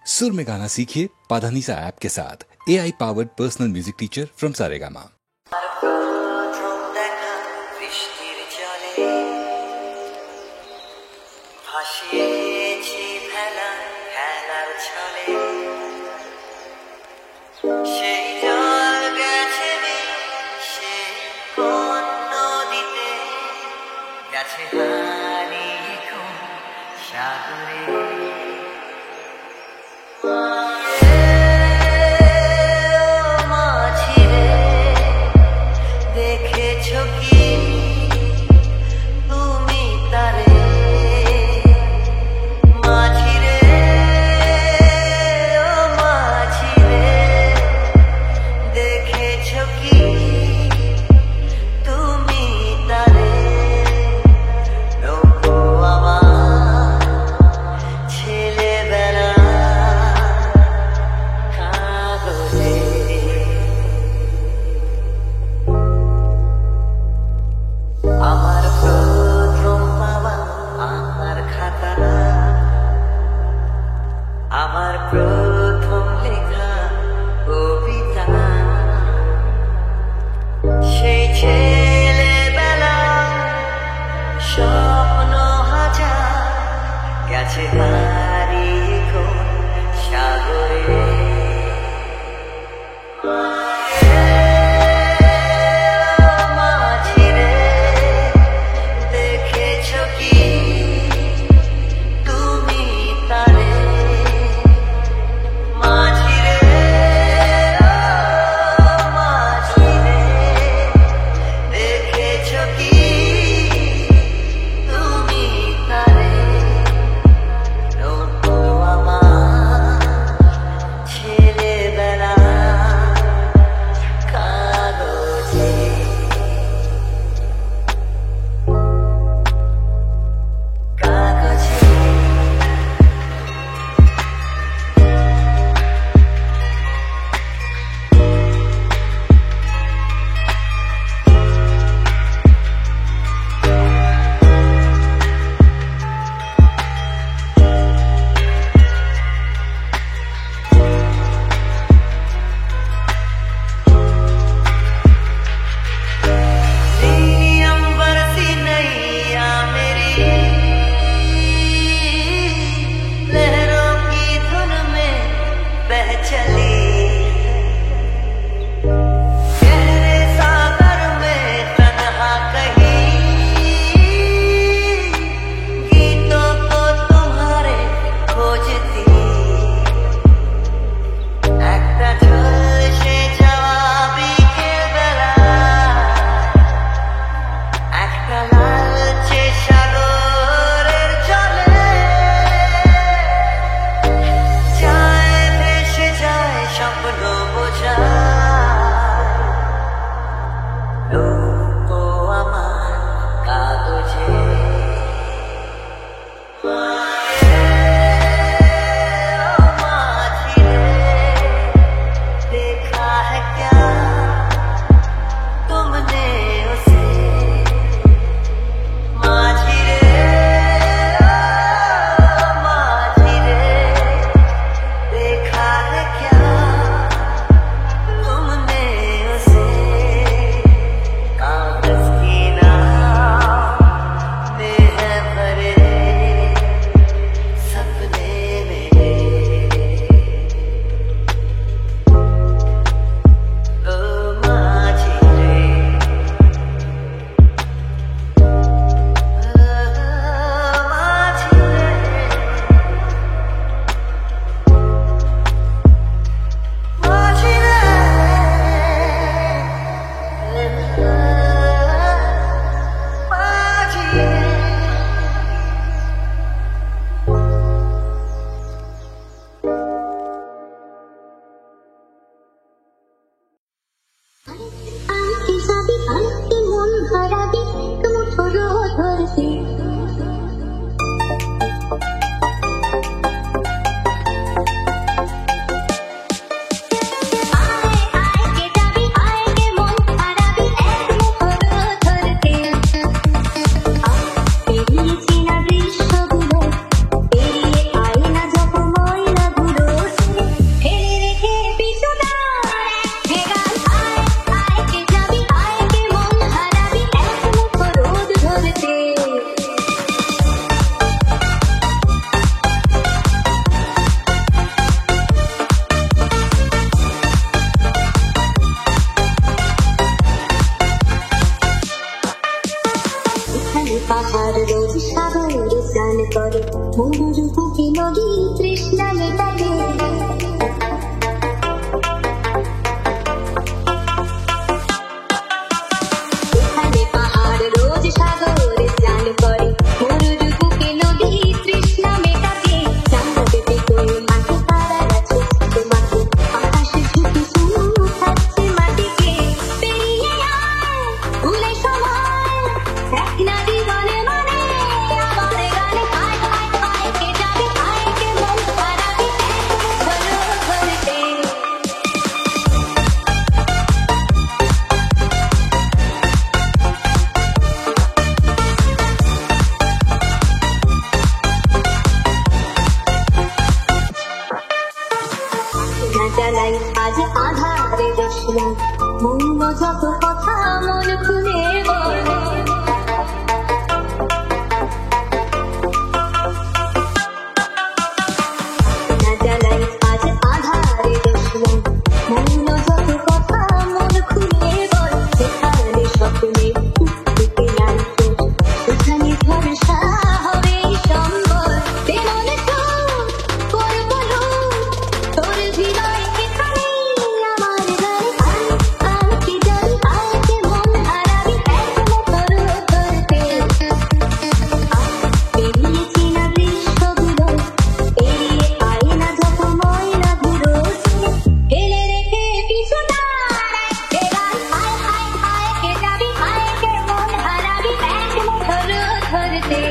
सुर में गाना सीखिए पाधानीसा ऐप के साथ AI powered personal music teacher from Saregama. জ্বালাই আজ আধারে দশরা মৌন যত কথা মন খুলে বলে না জ্বালাই আজ আধারে দশরা মৌন যত কথা মন খুলে বলে যেখানে স্বপ্নে উঠতে নাই তোর সেখানে ভরসা হবে সম্বল তেমন তোর বলো তোর হৃদয় এখানে আমার গায়ে আর কি জানি আর কে মন হারাবি একমতর করতে পেরিয়েছি না গ্রীষ্মগুলো পেরিয়ে আয় না যত ময়লা ধুলো ফেলে রেখে পিছু দাঁড়ায় এবার হায় হায় হায় কে যাবি হায় কে মন হারাবি একমতর ধরতে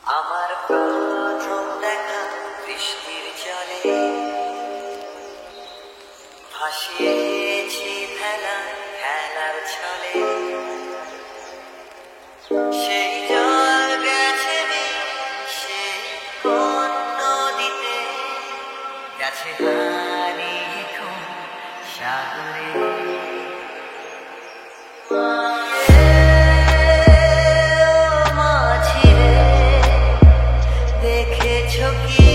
আমার প্রথম দেখা বৃষ্টির জলে ভাসিয়েছি ভেলা খেলার ছলে সেই জল গেছে সে কোন নদীতে গেছে হারিয়ে কোন সাগরে দেখেছো কি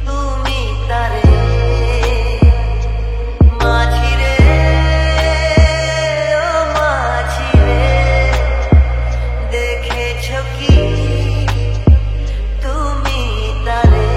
তুমি তারে মাঝিরে ও মাঝিরে দেখেছো কি তুমি তারে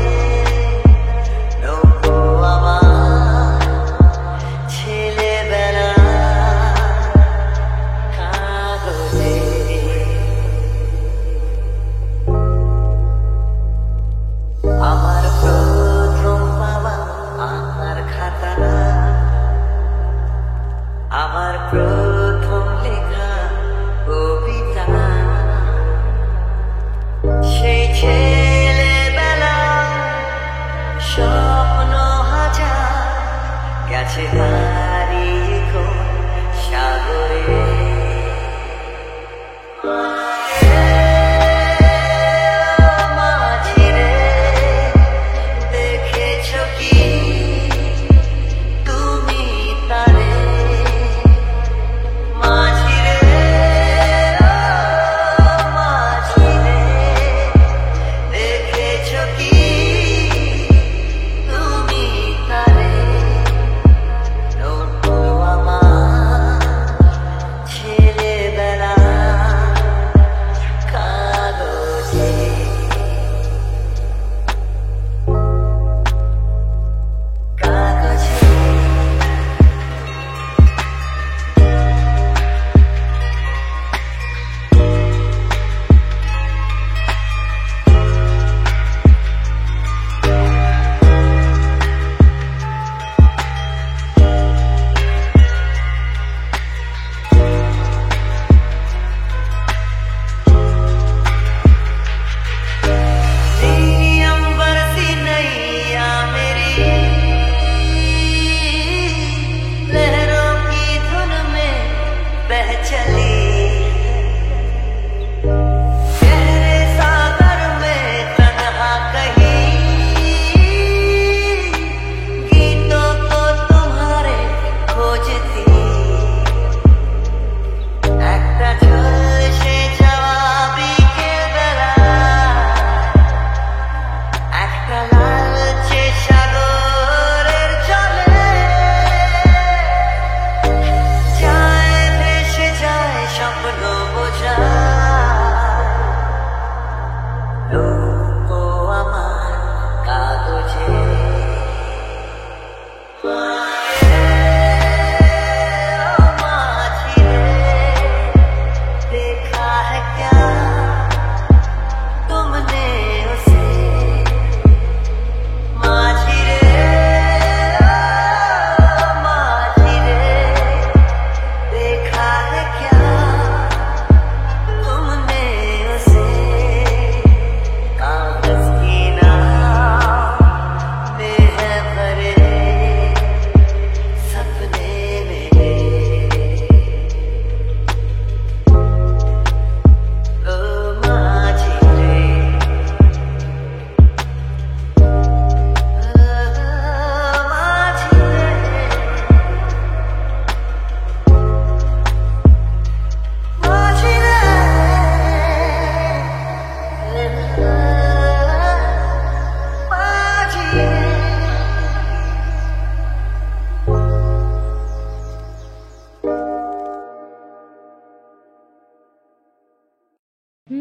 যদি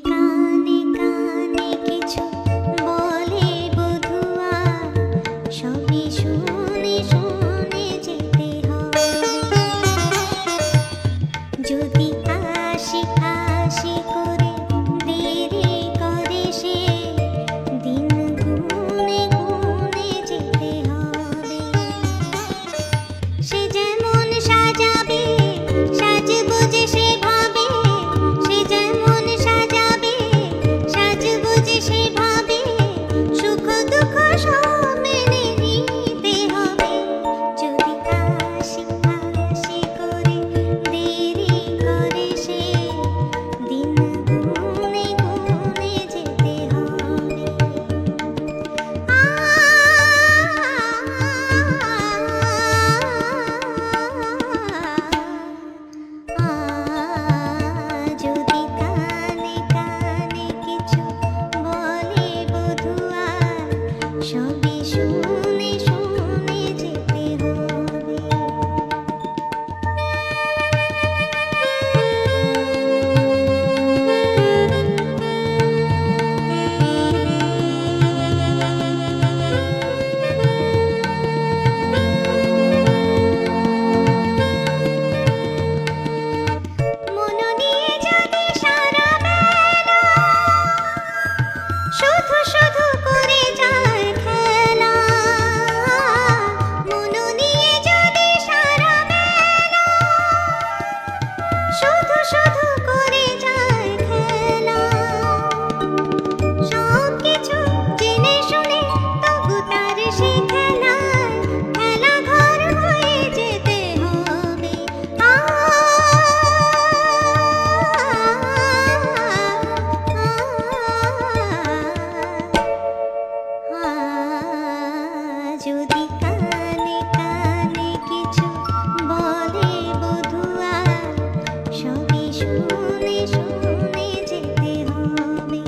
কানে কানে কিছু বলে বধুয়া, সবই শুনে শুনে যেতে হবে। যদি হাসি হাসি করে দেরি করে সে, দিন গুনে গুনে যেতে হবে। সে যেমন সাজাবে সাজবো যে সেভাবে, সে যেমন সাজাবে সাজবো যে সেভাবে, সুখ দুঃখ সব মেনে নিতে হবে। যদি হাসি হাসি করে দেরি করে সে, দিন গুনে গুনে যেতে হবে। যদি কানে কানে কিছু বলে বধুয়া, সবই শুনে শুনে যেতে হবে। মন নিয়ে যদি সারা বেলা শুধু শুধু করে যায় খেলা, মন নিয়ে যদি সারা বেলা শুধু শুধু করে যায় খেলা, সব কিছু জেনে শুনে তবু তার সে খেলায় খেলা ঘর হয়ে যেতে হবে। যদি কানে কানে কিছু বলে বধুয়া, সবই শুনে শুনে যেতে হবে।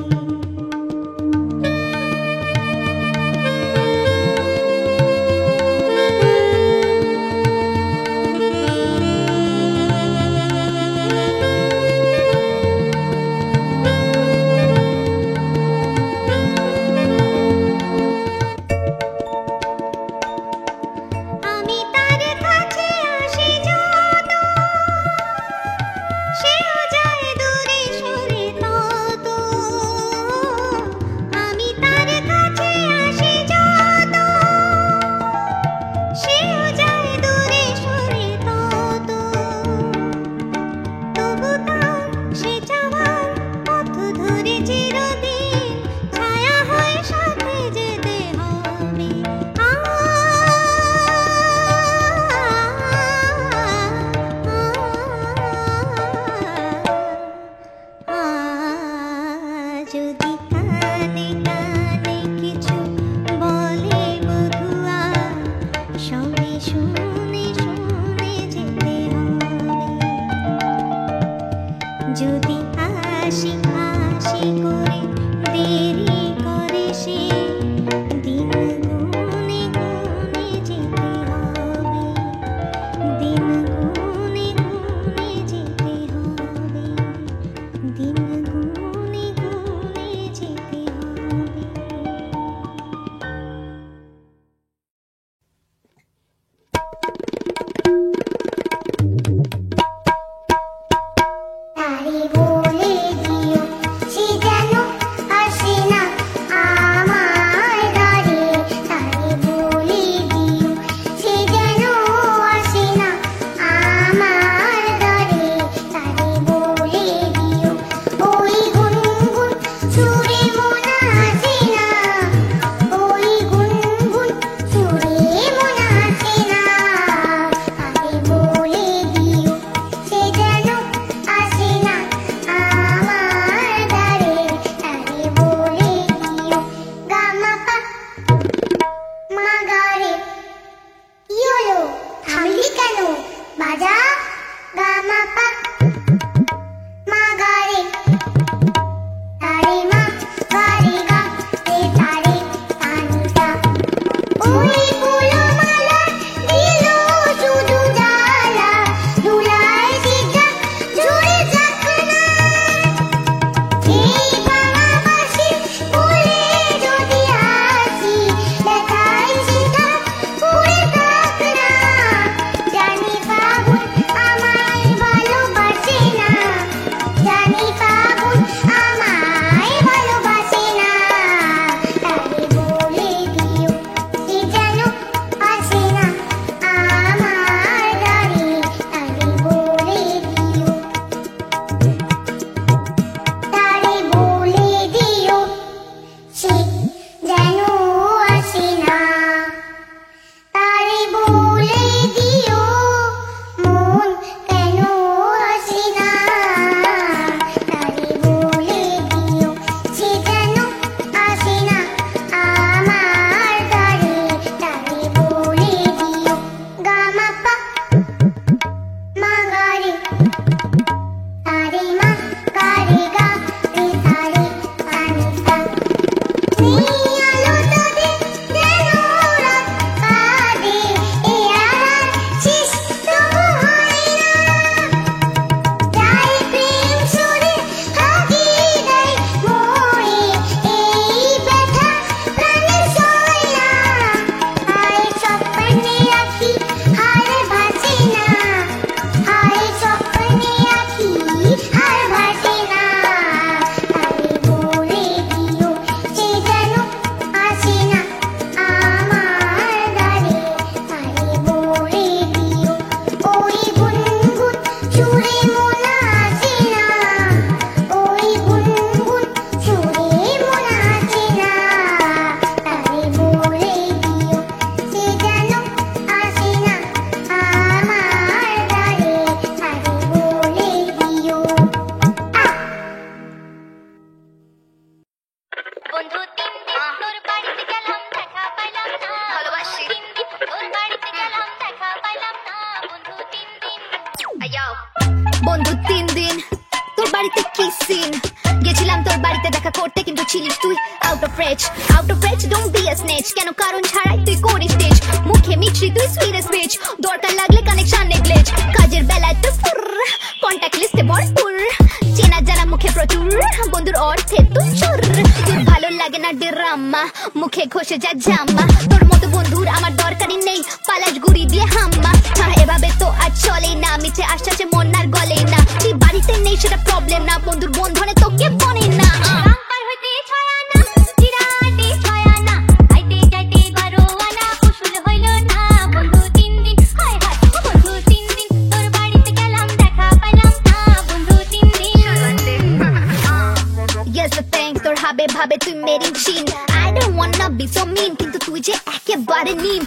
3 দিন তোর বাড়িতে কি সিন গেছিলাম তোর বাড়িতে দেখা করতে কিন্তু ছিলিস তুই out of range don't be a snatch কেন কারণ ছাড়াই তুই করিস স্টেজ মুখে মিছরি তুই সুইট স্পিচ দরকার লাগলে কানেকশন নেগলেজ কাজের বেলায় তুই ফুর কন্টাক্ট লিস্টে ভরপুর চেনা জানা মুখে প্রচুর বন্ধুর অর্থে তুই চোর তোর ভালো লাগে না ড্রামা মুখে ঘষে যা জামা তোর মতো বন্ধুর আমার দরকারই নেই পালাস গুড়ি দিয়ে হাম্মা এভাবে তো আর চলেই না মিছে আশ্বাসে মন আর গলেই না তুই বাড়িতে নেই সেটা প্রবলেম না বন্ধুর বন্ধনে তোকে বনে না রামপার হইতে ছয়ানা চিরাতে ছয়ানা আইতে যাইতে বারোয়ানা কুশল হইল না বন্ধু 3 দিন হায় হায় বন্ধু 3 দিন তোর বাড়িতে গেলাম দেখা পাইলাম না বন্ধু 3 দিন Yes the thing তোর হাবে ভাবে তুই মেরি চিন I don't wanna be so mean কিন্তু তুই যে একেবারে নিম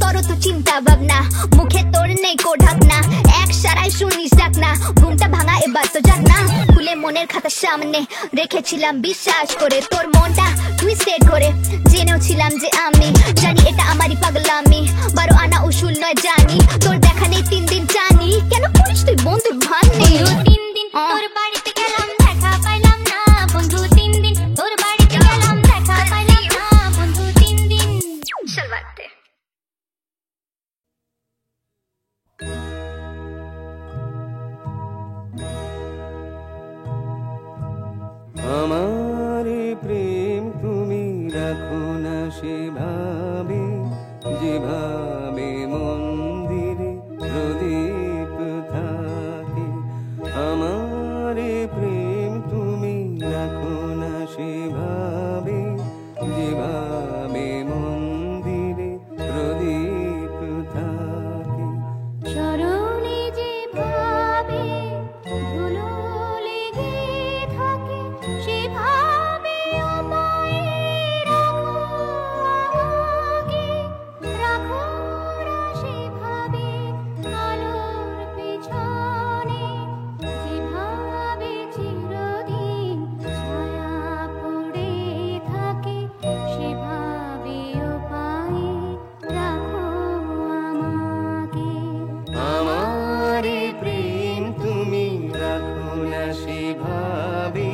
তোর তো চিন্তা ভাবনা মুখে তোর নেই কো ঢাকনা এক সারাই শুনিস ডাক না ঘুমটা ভাঙা এবার তো যাক না খুলে মনের খাতা সামনে রেখেছিলাম বিশ্বাস করে তোর মনটা তুই সেট করে জেনেও ছিলাম যে আমি জানি এটা আমারই পাগলামি 12 আনা উসুল নয় জানি তোর দেখা নেই 3 দিন জানি কেন করিস তুই বন্ধুর ভান নেই বন্ধু 3 দিন তোর বাড়িতে গেলাম দেখা পাইলাম না বন্ধু 3 দিন তোর বাড়িতে গেলাম দেখা পাইলাম না বন্ধু 3 দিন চলবাতে আমার প্রেম তুমি রাখো না সেভাবে যেভাবে মন্দিরে প্রদীপ থাকে আমার প্রেম তুমি রাখো না সেভাবে যেভাবে মন্দিরে প্রদীপ থাকে চরণে যে ভাবে ধুলো লেগে থাকে সেভাবে আমায় রাখো আমাকে রাখো না সেভাবে আলোর পেছনে যেভাবে চিরদিন ছায়া পড়ে থাকে সেভাবে পায়ে রাখো আমাকে আমার প্রেম তুমি রাখো না সেভাবে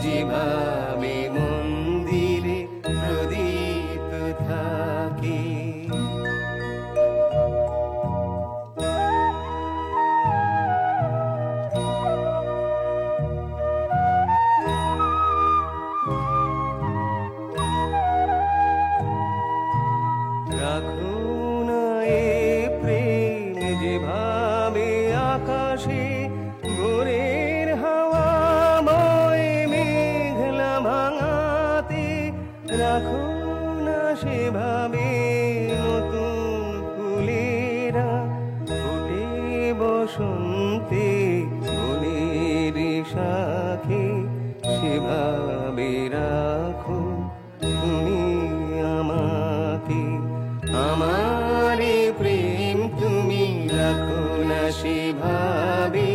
যেভাবে মন্দিরে প্রদীপ থাকে রাখো না এ প্রেম যেভাবে আকাশে ভোরের হাওয়াময় মেঘলা ভাঙাতে রাখো না সেভাবে নতুন ফুলেরা ফোটে বসন্তে মনের শাখে সেভাবে রাখো তুমি আমাকে আমার প্রেম তুমি রাখো না সেভাবে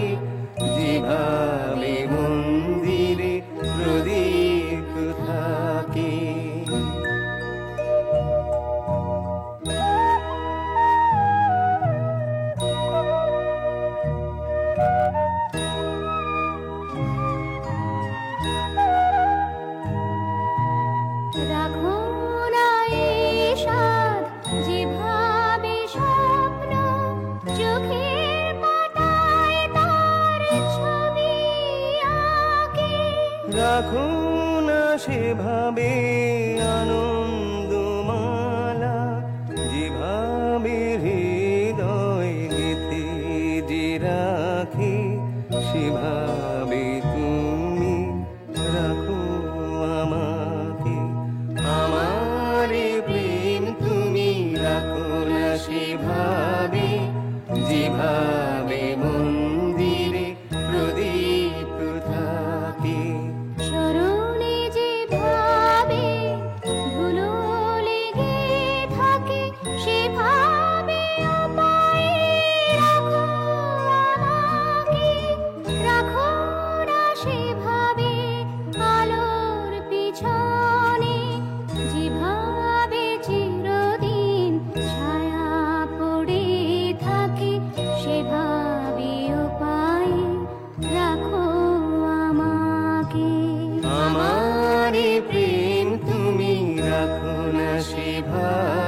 যেভাবে মন্দিরে প্রদীপ থাকে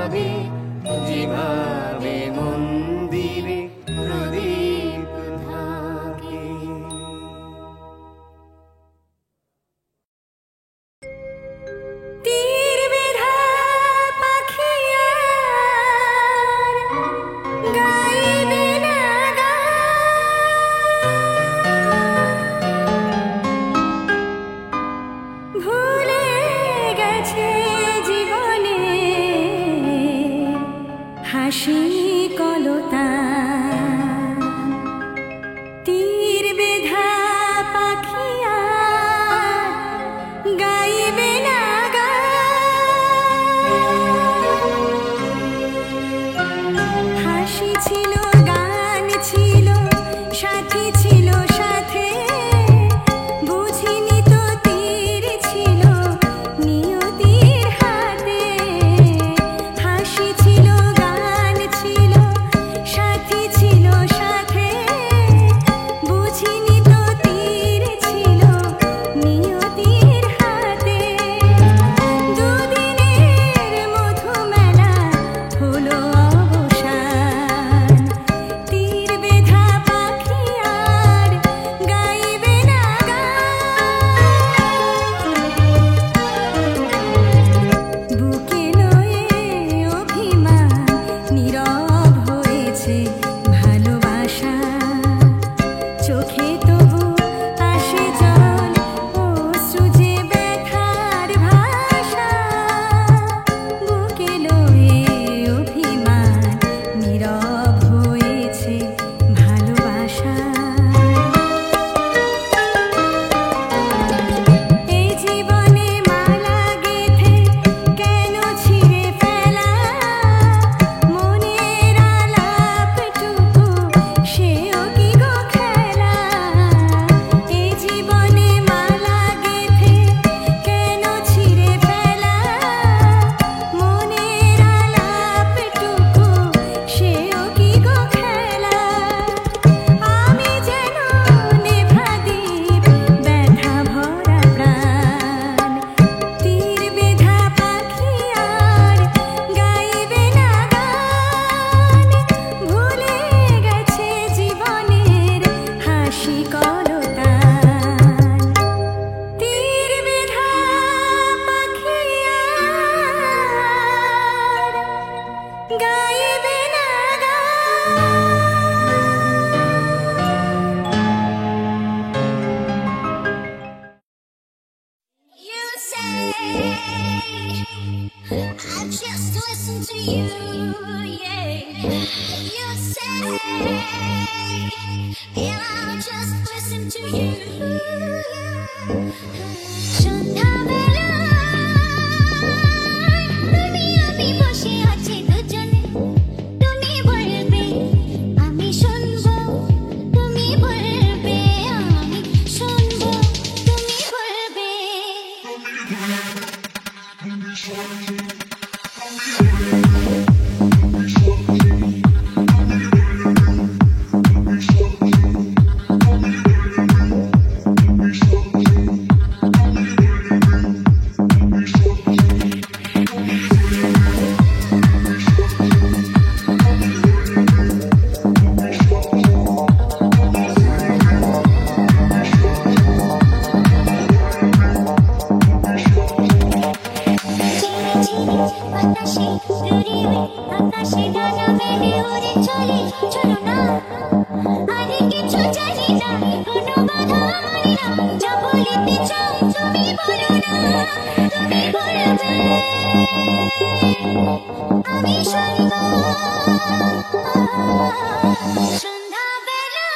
ভাবে যেভাবে মন্দিরে প্রদীপ থাকে। তীর বেধা পাখি আর গাইবে না গান, ভুলে গেছে জীবনে হাসি কলতান। তীর বেধা পাখি আর গাইবে না গান, হাসি ছিল গান ছিল সাথী ছিল সাথে, বুঝিনি তো তীর ছিল নিয়তির হাতে। হাসি ছিল গান ছিল সাথী ছিল সাথে, বুঝিনি তো তীর ছিল নিয়তির হাতে। দুদিনের মধু মেলা হলো অবসান, তীর বেধা পাখি আর গাইবে না গান। বুকে লয়ে অভিমান নীরব হয়েছে ভালোবাসা, চোখে তবু আসে জল অশ্রু যে ব্যথার ভাষা। বুকে লয়ে অভিমান নীরব হয়েছে ভালোবাসা। এই জীবনে মালা গেথে কেন ছিঁড়ে ফেলা, মনের আলাপটুকু সেও কি গো খেলা। এই জীবনে মালা গেথে কেন ছিঁড়ে ফেলা, মনের আলাপটুকু সেও কি গো খেলা। আমি যেন নেভা দ্বীপ ব্যথা ভরা প্রাণ, তীর বেধা পাখি আর গাইবে না গান। ভুলে গেছে জীবনের হাসি কলতান, তীর বেধা পাখি আর গাইবে না গান। You say I just listen to you, yeah. You say yeah, I'll just listen to you. সন্ধ্যাবেলায় তুমি আমি বসে আছি দুজনে, তুমি বলবে আমি শুনবো, তুমি বলবে আমি শুনবো, তুমি বলবে। বাতাসে ঘুরিয়ে আকাশে ডানা মেলে ওরে চলে, চলো না আর কিছু জানি না, কোনো বাধা মানি না, যা বলিতে চাও তুমি বলো না, তুমি বলবে আমি শুনবো। সন্ধ্যাবেলা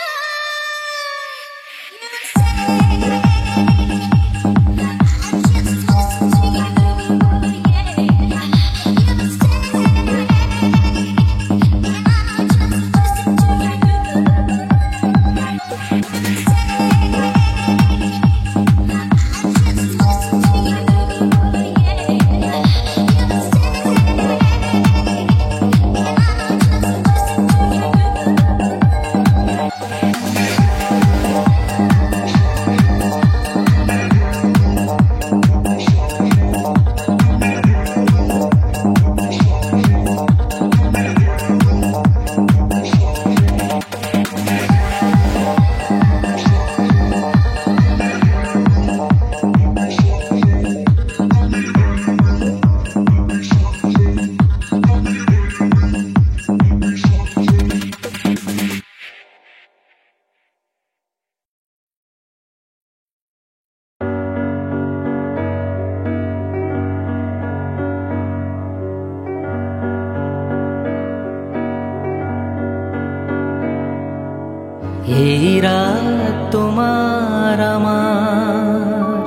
এই রাত তোমার আমার,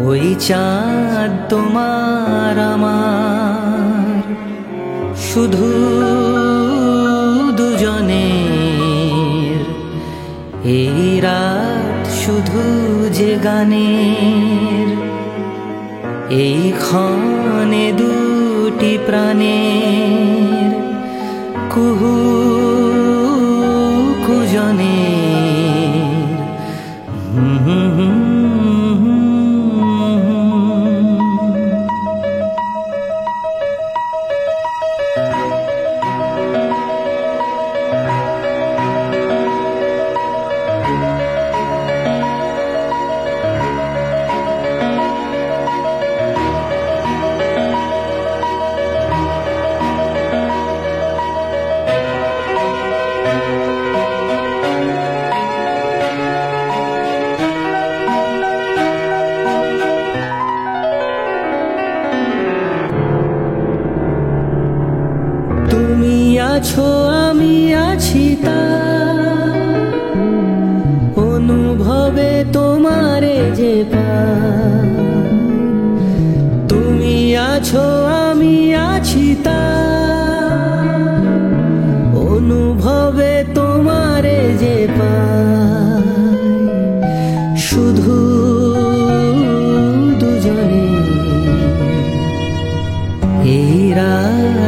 ওই চাঁদ তোমার আমার, শুধু দুজনের। এই রাত শুধু যে গানের, এই ক্ষণে দুটি প্রাণের কুহু কুজনের। তুমি আছো আমি আছি তা অনুভবে তোমারে যে পাই। তুমি আছো আমি আছি তা অনুভবে তোমারে যে পাই। শুধু দুজনে এই রাত